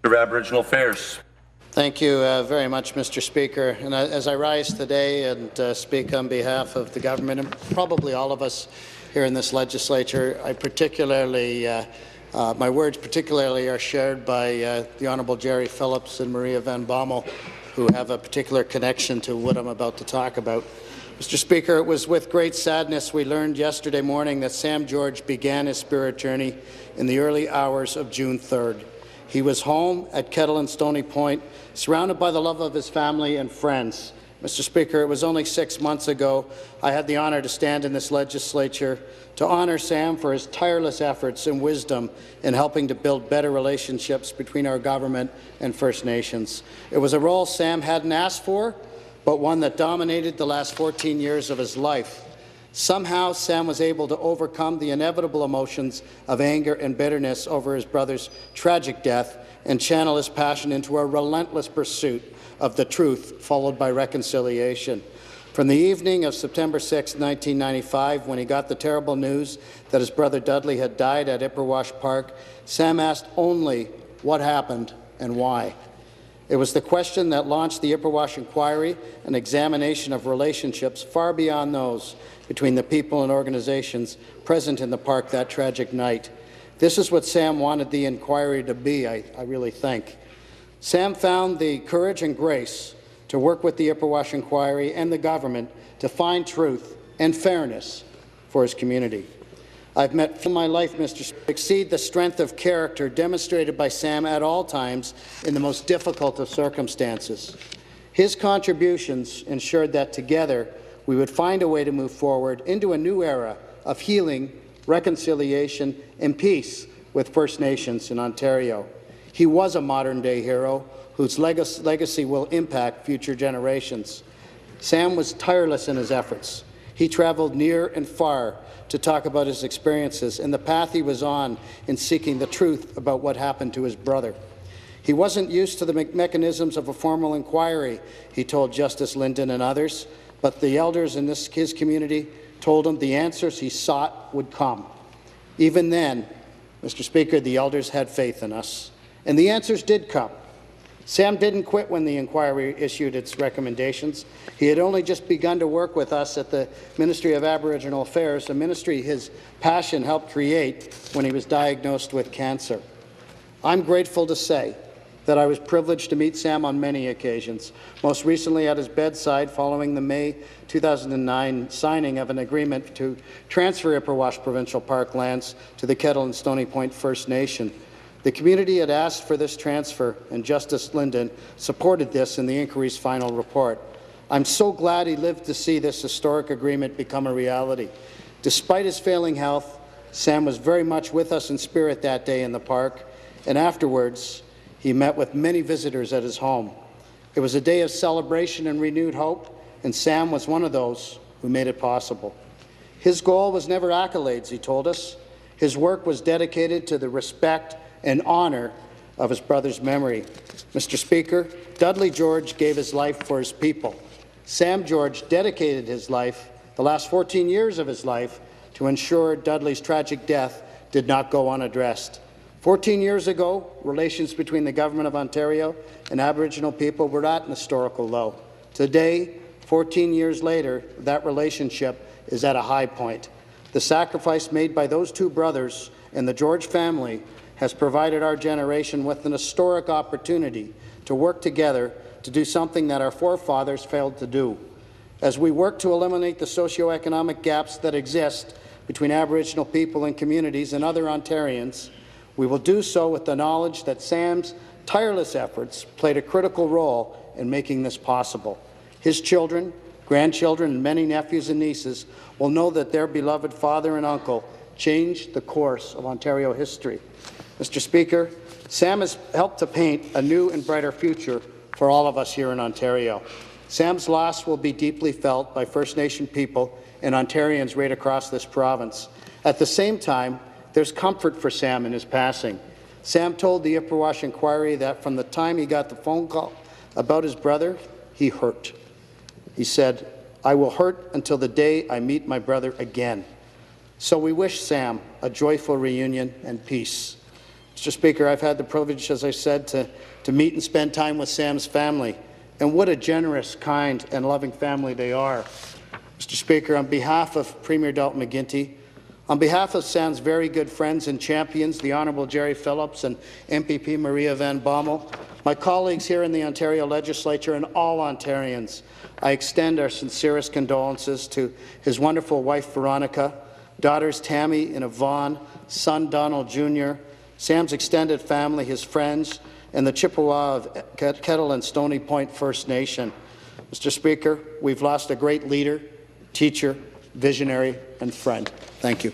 of Aboriginal Affairs. Thank you very much, Mr. Speaker. And as I rise today and speak on behalf of the government and probably all of us here in this legislature, I particularly, my words particularly are shared by the Honourable Jerry Phillips and Maria Van Bommel, who have a particular connection to what I'm about to talk about. Mr. Speaker, it was with great sadness we learned yesterday morning that Sam George began his spirit journey in the early hours of June 3rd. He was home at Kettle and Stony Point, surrounded by the love of his family and friends. Mr. Speaker, it was only 6 months ago I had the honour to stand in this legislature to honour Sam for his tireless efforts and wisdom in helping to build better relationships between our government and First Nations. It was a role Sam hadn't asked for, but one that dominated the last 14 years of his life. Somehow, Sam was able to overcome the inevitable emotions of anger and bitterness over his brother's tragic death and channel his passion into a relentless pursuit of the truth, followed by reconciliation. From the evening of September 6, 1995, when he got the terrible news that his brother Dudley had died at Ipperwash Park, Sam asked only what happened and why. It was the question that launched the Ipperwash inquiry, an examination of relationships far beyond those between the people and organizations present in the park that tragic night. This is what Sam wanted the inquiry to be, I really think. Sam found the courage and grace to work with the Ipperwash inquiry and the government to find truth and fairness for his community. I've met in my life, Mr. Speaker, exceed the strength of character demonstrated by Sam at all times in the most difficult of circumstances. His contributions ensured that together we would find a way to move forward into a new era of healing, reconciliation, and peace with First Nations in Ontario. He was a modern-day hero whose legacy will impact future generations. Sam was tireless in his efforts. He travelled near and far to talk about his experiences and the path he was on in seeking the truth about what happened to his brother. He wasn't used to the mechanisms of a formal inquiry, he told Justice Linden and others, but the elders in his community told him the answers he sought would come. Even then, Mr. Speaker, the elders had faith in us, and the answers did come. Sam didn't quit when the inquiry issued its recommendations. He had only just begun to work with us at the Ministry of Aboriginal Affairs, a ministry his passion helped create when he was diagnosed with cancer. I'm grateful to say that I was privileged to meet Sam on many occasions, most recently at his bedside following the May 2009 signing of an agreement to transfer Ipperwash Provincial Park lands to the Kettle and Stony Point First Nation. The community had asked for this transfer, and Justice Linden supported this in the inquiry's final report. I'm so glad he lived to see this historic agreement become a reality. Despite his failing health, Sam was very much with us in spirit that day in the park, and afterwards, he met with many visitors at his home. It was a day of celebration and renewed hope, and Sam was one of those who made it possible. His goal was never accolades, he told us. His work was dedicated to the respect and honour of his brother's memory. Mr. Speaker, Dudley George gave his life for his people. Sam George dedicated his life, the last 14 years of his life, to ensure Dudley's tragic death did not go unaddressed. 14 years ago, relations between the Government of Ontario and Aboriginal people were at an historical low. Today, 14 years later, that relationship is at a high point. The sacrifice made by those two brothers and the George family has provided our generation with an historic opportunity to work together to do something that our forefathers failed to do. As we work to eliminate the socioeconomic gaps that exist between Aboriginal people and communities and other Ontarians, we will do so with the knowledge that Sam's tireless efforts played a critical role in making this possible. His children, grandchildren, and many nephews and nieces will know that their beloved father and uncle changed the course of Ontario history. Mr. Speaker, Sam has helped to paint a new and brighter future for all of us here in Ontario. Sam's loss will be deeply felt by First Nation people and Ontarians right across this province. At the same time, there's comfort for Sam in his passing. Sam told the Ipperwash inquiry that from the time he got the phone call about his brother, he hurt. He said, "I will hurt until the day I meet my brother again." So we wish Sam a joyful reunion and peace. Mr. Speaker, I've had the privilege, as I said, to meet and spend time with Sam's family, and what a generous, kind, and loving family they are. Mr. Speaker, on behalf of Premier Dalton McGuinty, on behalf of Sam's very good friends and champions, the Honourable Jerry Phillips and MPP Maria Van Bommel, my colleagues here in the Ontario Legislature, and all Ontarians, I extend our sincerest condolences to his wonderful wife, Veronica, daughters Tammy and Yvonne, son Donald Jr., Sam's extended family, his friends, and the Chippewa of Kettle and Stony Point First Nation. Mr. Speaker, we've lost a great leader, teacher, visionary, and friend. Thank you.